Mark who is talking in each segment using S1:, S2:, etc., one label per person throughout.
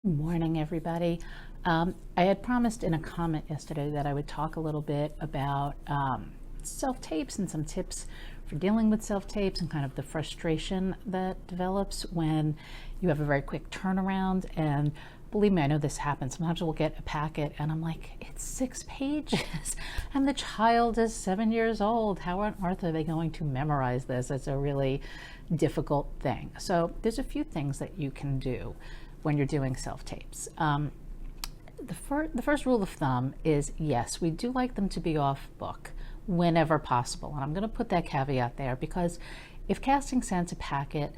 S1: Morning, everybody. I had promised in a comment yesterday that I would talk a little bit about self-tapes and some tips for dealing with self-tapes and kind of the frustration that develops when you have a very quick turnaround. And believe me, I know this happens. Sometimes we'll get a packet and I'm like, it's 6 pages and the child is 7 years old. How on earth are they going to memorize this? It's a really difficult thing. So there's a few things that you can do when you're doing self-tapes. The first rule of thumb is, yes, we do like them to be off book whenever possible. And I'm going to put that caveat there because if casting sends a packet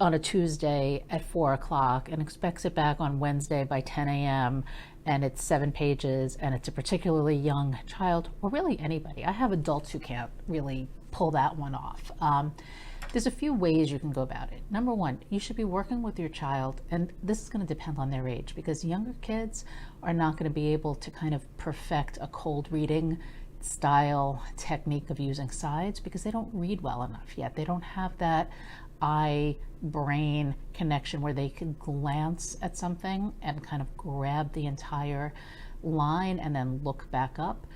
S1: on a Tuesday at 4 o'clock and expects it back on Wednesday by 10 a.m. and it's 7 pages and it's a particularly young child, or really anybody, I have adults who can't really pull that one off. There's a few ways you can go about it. Number one, you should be working with your child, and this is going to depend on their age because younger kids are not going to be able to kind of perfect a cold reading style technique of using sides because they don't read well enough yet. They don't have that eye-brain connection where they can glance at something and kind of grab the entire line and then look back up.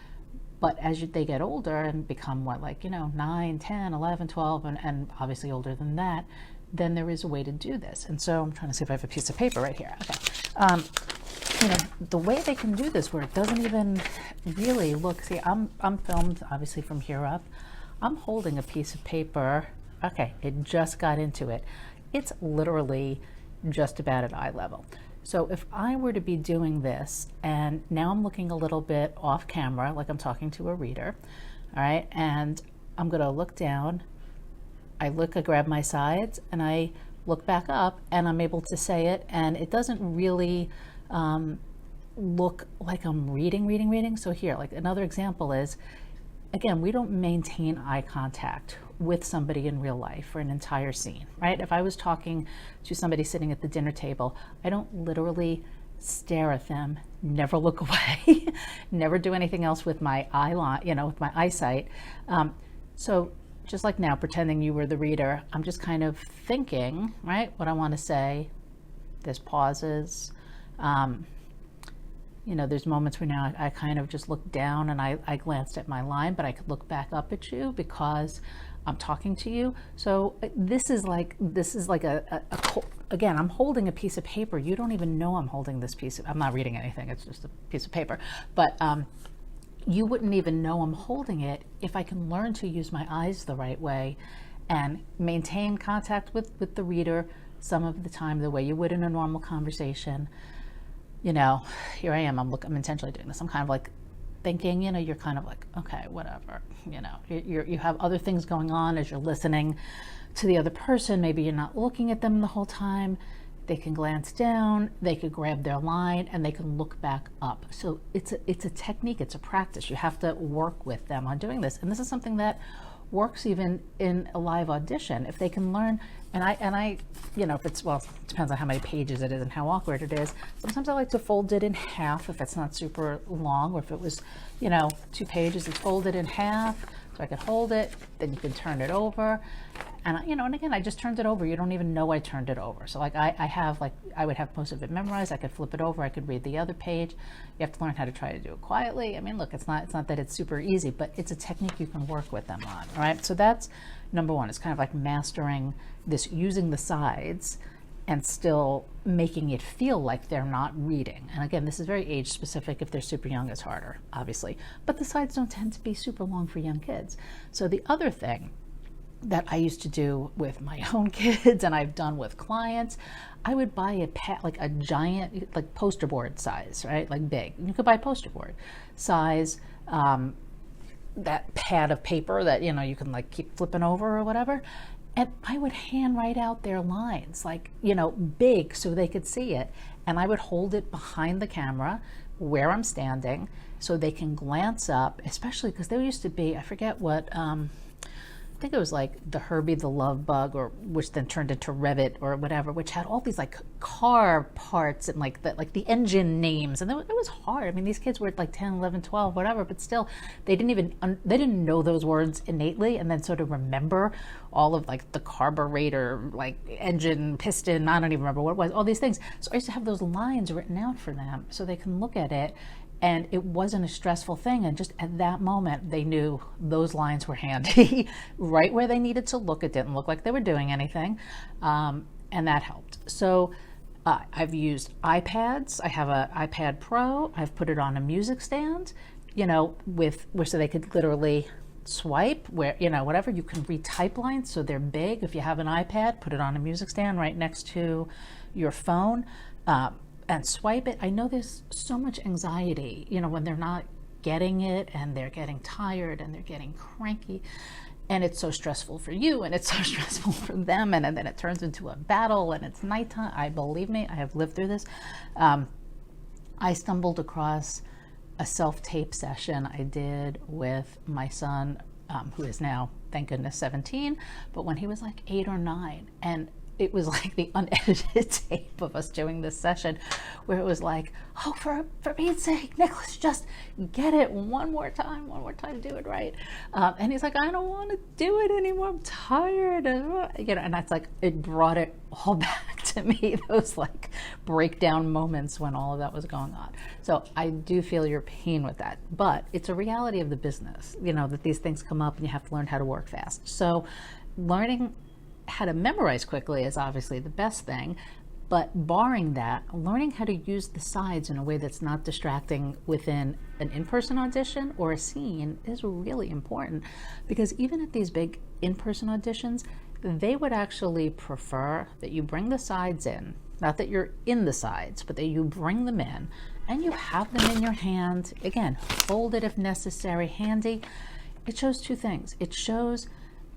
S1: But as they get older and become 9, 10, 11, 12, and obviously older than that, then there is a way to do this. And so I'm trying to see if I have a piece of paper right here. Okay. The way they can do this where it doesn't even really look, see, I'm filmed obviously from here up. I'm holding a piece of paper. Okay, it just got into it. It's literally just about at eye level. So if I were to be doing this, and now I'm looking a little bit off camera, like I'm talking to a reader, all right, and I'm gonna look down, I grab my sides, and I look back up, and I'm able to say it, and it doesn't really look like I'm reading. So here, like another example is, again, we don't maintain eye contact with somebody in real life for an entire scene, right? If I was talking to somebody sitting at the dinner table, I don't literally stare at them, never look away, never do anything else with my eye line, with my eyesight. So just like now, pretending you were the reader, I'm just kind of thinking, right, what I want to say. There's pauses. There's moments where now I kind of just look down and I glanced at my line, but I could look back up at you because I'm talking to you. So this is like again, I'm holding a piece of paper. You don't even know I'm holding this I'm not reading anything. It's just a piece of paper. But you wouldn't even know I'm holding it if I can learn to use my eyes the right way and maintain contact with the reader some of the time the way you would in a normal conversation. Here I am, I'm intentionally doing this. I'm kind of like thinking, you're kind of like, okay, whatever, you have other things going on as you're listening to the other person. Maybe you're not looking at them the whole time. They can glance down, they could grab their line, and they can look back up. So it's a technique, it's a practice. You have to work with them on doing this. And this is something that works even in a live audition. If they can learn, and I if it's, well, it depends on how many pages it is and how awkward it is. Sometimes I like to fold it in half if it's not super long, or if it was, 2 pages, it's folded in half, so I could hold it, then you can turn it over. And and again, I just turned it over. You don't even know I turned it over. So I would have most of it memorized. I could flip it over. I could read the other page. You have to learn how to try to do it quietly. I mean, look, it's not that it's super easy, but it's a technique you can work with them on. All right. So that's number one. It's kind of like mastering this, using the sides and still making it feel like they're not reading. And again, this is very age specific. If they're super young, it's harder, obviously. But the sides don't tend to be super long for young kids. So the other thing that I used to do with my own kids and I've done with clients, I would buy a pad, like a giant, like poster board size, right? Like big. You could buy a poster board size, that pad of paper that, you can like keep flipping over or whatever. And I would hand write out their lines, like, big so they could see it. And I would hold it behind the camera where I'm standing so they can glance up, especially because there used to be, I forget what, think it was like the Herbie the Love Bug, or which then turned into Revit or whatever, which had all these like car parts and like the engine names, and it was hard. I mean, these kids were like 10, 11, 12, whatever, but still they didn't know those words innately, and then sort of remember all of like the carburetor, like engine, piston, I don't even remember what it was, all these things. So I used to have those lines written out for them so they can look at it. And it wasn't a stressful thing. And just at that moment, they knew those lines were handy, right where they needed to look. It didn't look like they were doing anything. And that helped. So I've used iPads. I have an iPad Pro. I've put it on a music stand, so they could literally swipe where, whatever. You can retype lines so they're big. If you have an iPad, put it on a music stand right next to your phone. And swipe it. I know there's so much anxiety, when they're not getting it and they're getting tired and they're getting cranky, and it's so stressful for you and it's so stressful for them, and then it turns into a battle and it's nighttime. Believe me, I have lived through this. I stumbled across a self-tape session I did with my son, who is now, thank goodness, 17, but when he was like 8 or 9, and it was like the unedited tape of us doing this session where it was like, oh, for Pete's sake, Nicholas, just get it one more time, do it right. And he's like, I don't want to do it anymore, I'm tired. And that's like, it brought it all back to me, those like breakdown moments when all of that was going on. So I do feel your pain with that, but it's a reality of the business, that these things come up and you have to learn how to work fast. So learning how to memorize quickly is obviously the best thing, but barring that, learning how to use the sides in a way that's not distracting within an in-person audition or a scene is really important, because even at these big in-person auditions, they would actually prefer that you bring the sides in, not that you're in the sides, but that you bring them in and you have them in your hand. Again, hold it if necessary, handy. It shows two things. It shows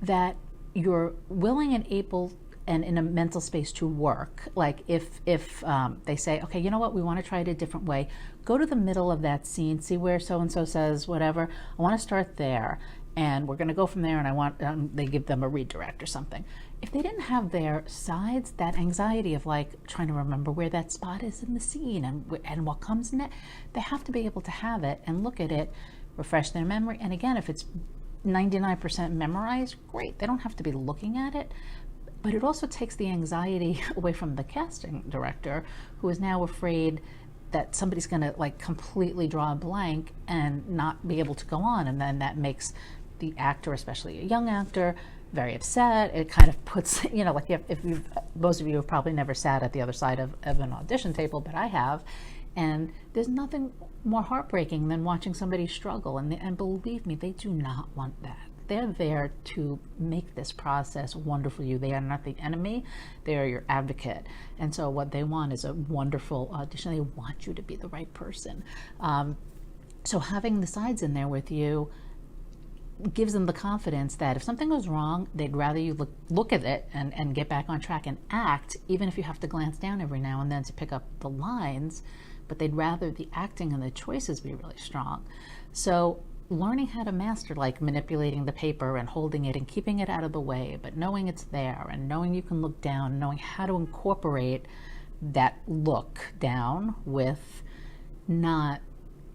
S1: that you're willing and able and in a mental space to work. Like if they say, okay, you know what, we want to try it a different way, go to the middle of that scene, see where so-and-so says whatever, I want to start there, and we're going to go from there, and I want, they give them a redirect or something. If they didn't have their sides, that anxiety of like trying to remember where that spot is in the scene and what comes in it, they have to be able to have it and look at it, refresh their memory. And again, if it's 99% memorized, great. They don't have to be looking at it, but it also takes the anxiety away from the casting director, who is now afraid that somebody's going to like completely draw a blank and not be able to go on. And then that makes the actor, especially a young actor, very upset. It kind of puts, like most of you have probably never sat at the other side of an audition table, but I have. And there's nothing more heartbreaking than watching somebody struggle. And believe me, they do not want that. They're there to make this process wonderful for you. They are not the enemy. They are your advocate. And so what they want is a wonderful audition. They want you to be the right person. So having the sides in there with you gives them the confidence that if something goes wrong, they'd rather you look at it and get back on track and act, even if you have to glance down every now and then to pick up the lines, but they'd rather the acting and the choices be really strong. So learning how to master, like manipulating the paper and holding it and keeping it out of the way, but knowing it's there and knowing you can look down, knowing how to incorporate that look down with not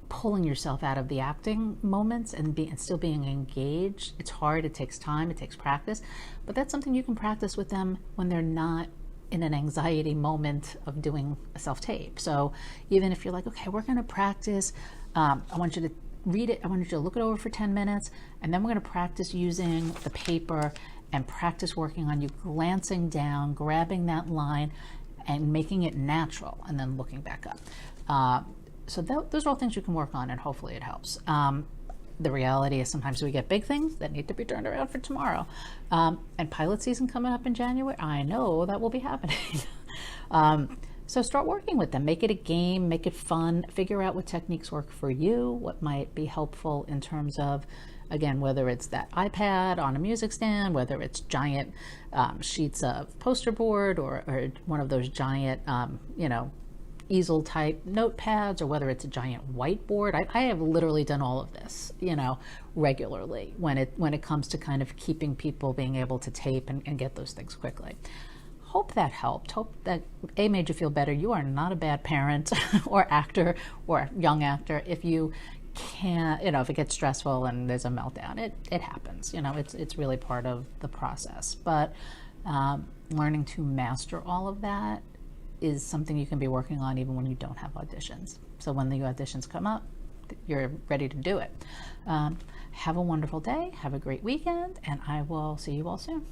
S1: pulling yourself out of the acting moments and still being engaged. It's hard, it takes time, it takes practice, but that's something you can practice with them when they're not in an anxiety moment of doing a self-tape. So even if you're like, okay, we're going to practice, I want you to read it, I want you to look it over for 10 minutes, and then we're going to practice using the paper and practice working on you glancing down, grabbing that line and making it natural, and then looking back up. So those are all things you can work on, and hopefully it helps. The reality is sometimes we get big things that need to be turned around for tomorrow. And pilot season coming up in January, I know that will be happening. So start working with them. Make it a game, make it fun, figure out what techniques work for you, what might be helpful in terms of, again, whether it's that iPad on a music stand, whether it's giant sheets of poster board or one of those giant, easel type notepads or whether it's a giant whiteboard. I have literally done all of this, regularly when it comes to kind of keeping people being able to tape and get those things quickly. Hope that helped. Hope that made you feel better. You are not a bad parent or actor or young actor if you can't, if it gets stressful and there's a meltdown. It happens. It's really part of the process. But learning to master all of that is something you can be working on even when you don't have auditions. So when the auditions come up, you're ready to do it. Have a wonderful day. Have a great weekend, and I will see you all soon.